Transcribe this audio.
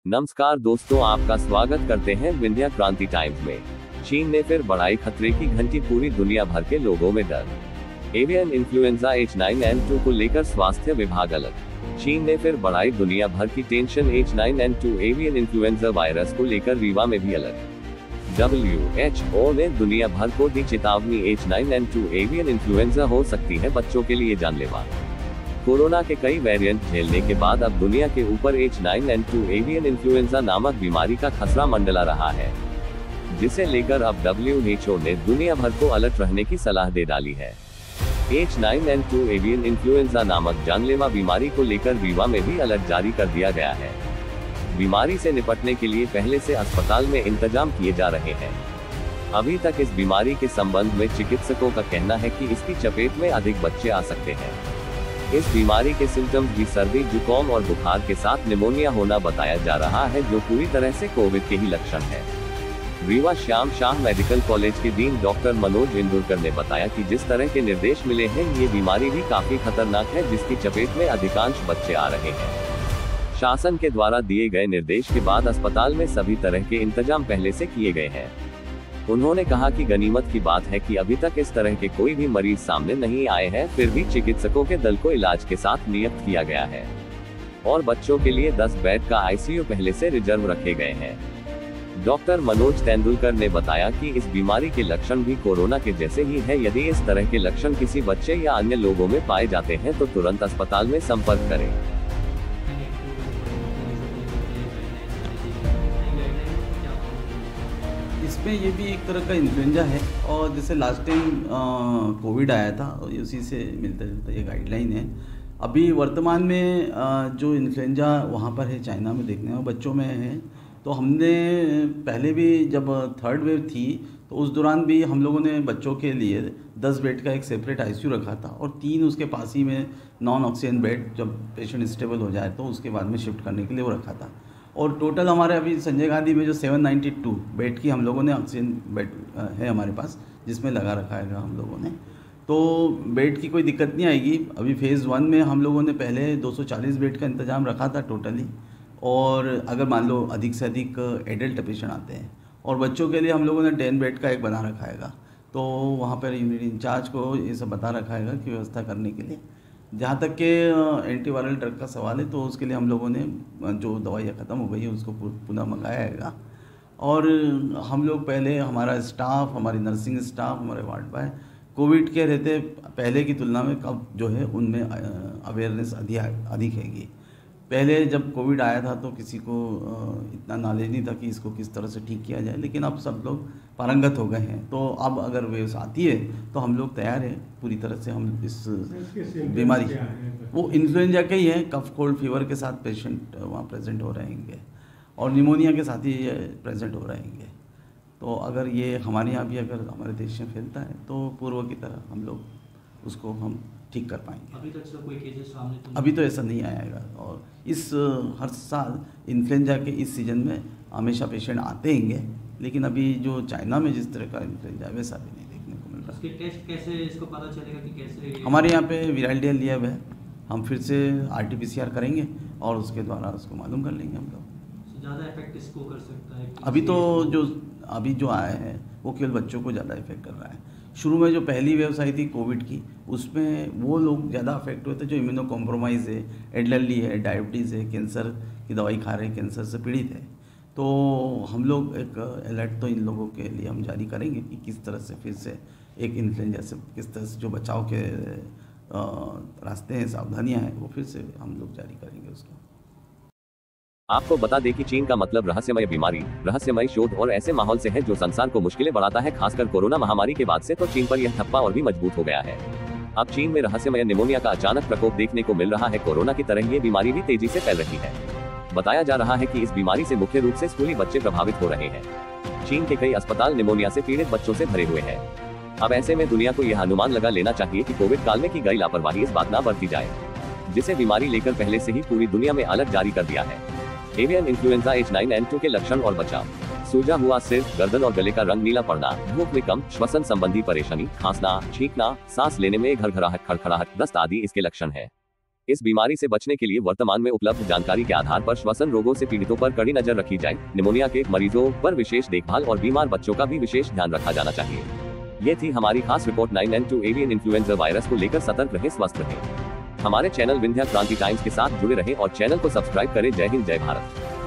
नमस्कार दोस्तों, आपका स्वागत करते हैं विंध्या क्रांति टाइम्स में। चीन ने फिर बढ़ाई खतरे की घंटी, पूरी दुनिया भर के लोगों में डर। एवियन इन्फ्लुएंजा H9N2 को लेकर स्वास्थ्य विभाग अलर्ट। चीन ने फिर बढ़ाई दुनिया भर की tension, H9N2 avian influenza virus को लेकर रीवा में भी अलर्ट। WHO ने दुनिया भर को दी चेतावनी, H9N2 एवियन इन्फ्लुएंजा हो सकती है बच्चों के लिए जानलेवा। कोरोना के कई वेरिएंट झेलने के बाद अब दुनिया के ऊपर H9N2 एवियन इन्फ्लुएंजा नामक बीमारी का खतरा मंडरा रहा है, जिसे लेकर अब WHO ने दुनिया भर को अलर्ट रहने की सलाह दे डाली है। H9N2 एवियन इन्फ्लुएंजा नामक जानलेवा बीमारी को लेकर रीवा में भी अलर्ट जारी कर दिया गया है। बीमारी से निपटने के लिए पहले से अस्पताल में इंतजाम किए जा रहे हैं। अभी तक इस बीमारी के संबंध में चिकित्सकों का कहना है कि इसकी चपेट में अधिक बच्चे आ सकते हैं। इस बीमारी के सिम्टम्स भी सर्दी, जुकाम और बुखार के साथ निमोनिया होना बताया जा रहा है, जो पूरी तरह से कोविड के ही लक्षण है। रीवा श्याम शाह मेडिकल कॉलेज के डीन डॉक्टर मनोज इंदुरकर ने बताया कि जिस तरह के निर्देश मिले हैं, ये बीमारी भी काफी खतरनाक है, जिसकी चपेट में अधिकांश बच्चे आ रहे हैं। शासन के द्वारा दिए गए निर्देश के बाद अस्पताल में सभी तरह के इंतजाम पहले से किए गए हैं। उन्होंने कहा कि गनीमत की बात है कि अभी तक इस तरह के कोई भी मरीज सामने नहीं आए हैं, फिर भी चिकित्सकों के दल को इलाज के साथ नियुक्त किया गया है और बच्चों के लिए 10 बेड का ICU पहले से रिजर्व रखे गए हैं। डॉक्टर मनोज तेंदुलकर ने बताया कि इस बीमारी के लक्षण भी कोरोना के जैसे ही है। यदि इस तरह के लक्षण किसी बच्चे या अन्य लोगों में पाए जाते हैं तो तुरंत अस्पताल में संपर्क करें। इसमें ये भी एक तरह का इन्फ्लुएंजा है, और जैसे लास्ट टाइम कोविड आया था, उसी से मिलता जुलता ये गाइडलाइन है। अभी वर्तमान में जो इन्फ्लुएंजा वहाँ पर है चाइना में देखने में बच्चों में है, तो हमने पहले भी जब थर्ड वेव थी तो उस दौरान भी हम लोगों ने बच्चों के लिए 10 बेड का एक सेपरेट ICU रखा था और 3 उसके पास ही में नॉन ऑक्सीजन बेड, जब पेशेंट स्टेबल हो जाए तो उसके बाद में शिफ्ट करने के लिए वो रखा था। और टोटल हमारे अभी संजय गांधी में जो 792 बेड की हम लोगों ने ऑक्सीजन बेड है हमारे पास, जिसमें लगा रखा है हम लोगों ने, तो बेड की कोई दिक्कत नहीं आएगी। अभी फेज़ 1 में हम लोगों ने पहले 240 बेड का इंतज़ाम रखा था टोटली, और अगर मान लो अधिक से अधिक एडल्ट पेशेंट आते हैं, और बच्चों के लिए हम लोगों ने 10 बेड का एक बना रखा है, तो वहाँ पर यूनिट इंचार्ज को ये सब बता रखा है कि व्यवस्था करने के लिए। जहाँ तक के एंटीवायरल ड्रग का सवाल है, तो उसके लिए हम लोगों ने जो दवाइयाँ ख़त्म हो गई है उसको पुनः मंगाया है। और हम लोग पहले, हमारा स्टाफ, हमारी नर्सिंग स्टाफ, हमारे वार्ड बॉय कोविड के रहते पहले की तुलना में कब जो है उनमें अवेयरनेस अधिक हैगी। पहले जब कोविड आया था तो किसी को इतना नॉलेज नहीं था कि इसको किस तरह से ठीक किया जाए, लेकिन अब सब लोग पारंगत हो गए हैं। तो अब अगर वेव्स आती है तो हम लोग तैयार हैं पूरी तरह से। हम इस बीमारी, वो इन्फ्लुएंजा के ही है, कफ कोल्ड फीवर के साथ पेशेंट वहाँ प्रेजेंट हो रहेंगे और निमोनिया के साथ ही प्रेजेंट हो रहेंगे। तो अगर ये हमारे यहाँ भी अगर हमारे देश में फैलता है तो पूर्व की तरह हम लोग उसको हम ठीक कर पाएंगे। अभी तक सर कोई केसेस सामने तो अभी तो ऐसा नहीं आएगा, और इस हर साल इन्फ्लुएंजा के इस सीज़न में हमेशा पेशेंट आते हैंगे, लेकिन अभी जो चाइना में जिस तरह का इन्फ्लुएंजा वैसा भी नहीं देखने को मिल रहा। उसके टेस्ट कैसे इसको पता चलेगा कि कैसे? हमारे यहाँ पे विराइडियल लैब है, हम फिर से RT-PCR करेंगे और उसके द्वारा उसको मालूम कर लेंगे हम लोग। ज़्यादा इफेक्ट इसको कर सकता है? अभी जो आया है वो केवल बच्चों को ज़्यादा इफेक्ट कर रहा है। शुरू में जो पहली वेव आई थी कोविड की, उसमें वो लोग ज़्यादा अफेक्ट हुए थे जो इम्यूनो कॉम्प्रोमाइज़ है, एल्डरली है, डायबिटीज़ है, कैंसर की दवाई खा रहे हैं, कैंसर से पीड़ित है। तो हम लोग एक अलर्ट तो इन लोगों के लिए हम जारी करेंगे कि किस तरह से फिर से एक इन्फ्लुएंजा से किस तरह से जो बचाव के रास्ते हैं, सावधानियाँ हैं, वो फिर से हम लोग जारी करेंगे उसको। आपको बता दें कि चीन का मतलब रहस्यमय बीमारी, रहस्यमय शोध और ऐसे माहौल से है जो संसार को मुश्किलें बढ़ाता है। खासकर कोरोना महामारी के बाद से तो चीन पर यह ठप्पा और भी मजबूत हो गया है। अब चीन में रहस्यमय निमोनिया का अचानक प्रकोप देखने को मिल रहा है। कोरोना की तरह ये बीमारी भी तेजी से फैल रही है। बताया जा रहा है कि इस बीमारी से मुख्य रूप से स्कूली बच्चे प्रभावित हो रहे हैं। चीन के कई अस्पताल निमोनिया से पीड़ित बच्चों से भरे हुए हैं। अब ऐसे में दुनिया को यह अनुमान लगा लेना चाहिए कि कोविड काल में की गई लापरवाही इस बात न बरती जाए, जिसे बीमारी लेकर पहले से ही पूरी दुनिया में अलर्ट जारी कर दिया है। एवियन इन्फ्लुएंजा H9N2 के लक्षण और बचाव: सूजा हुआ सिर, गर्दन और गले का रंग नीला पड़ना, भूख में कम, श्वसन संबंधी परेशानी, खांसना, छींकना, सांस लेने में घरघराहट, खड़खड़ाहट, दस्त आदि इसके लक्षण है। इस बीमारी से बचने के लिए वर्तमान में उपलब्ध जानकारी के आधार पर श्वसन रोगों से पीड़ितों पर कड़ी नजर रखी जाए। निमोनिया के मरीजों पर विशेष देखभाल और बीमार बच्चों का भी विशेष ध्यान रखा जाना चाहिए। ये थी हमारी खास report 9N2 avian influenza virus को लेकर। सतर्क रहे, स्वस्थ रहे। हमारे चैनल विंध्या क्रांति टाइम्स के साथ जुड़े रहे और चैनल को सब्सक्राइब करें। जय हिंद, जय भारत।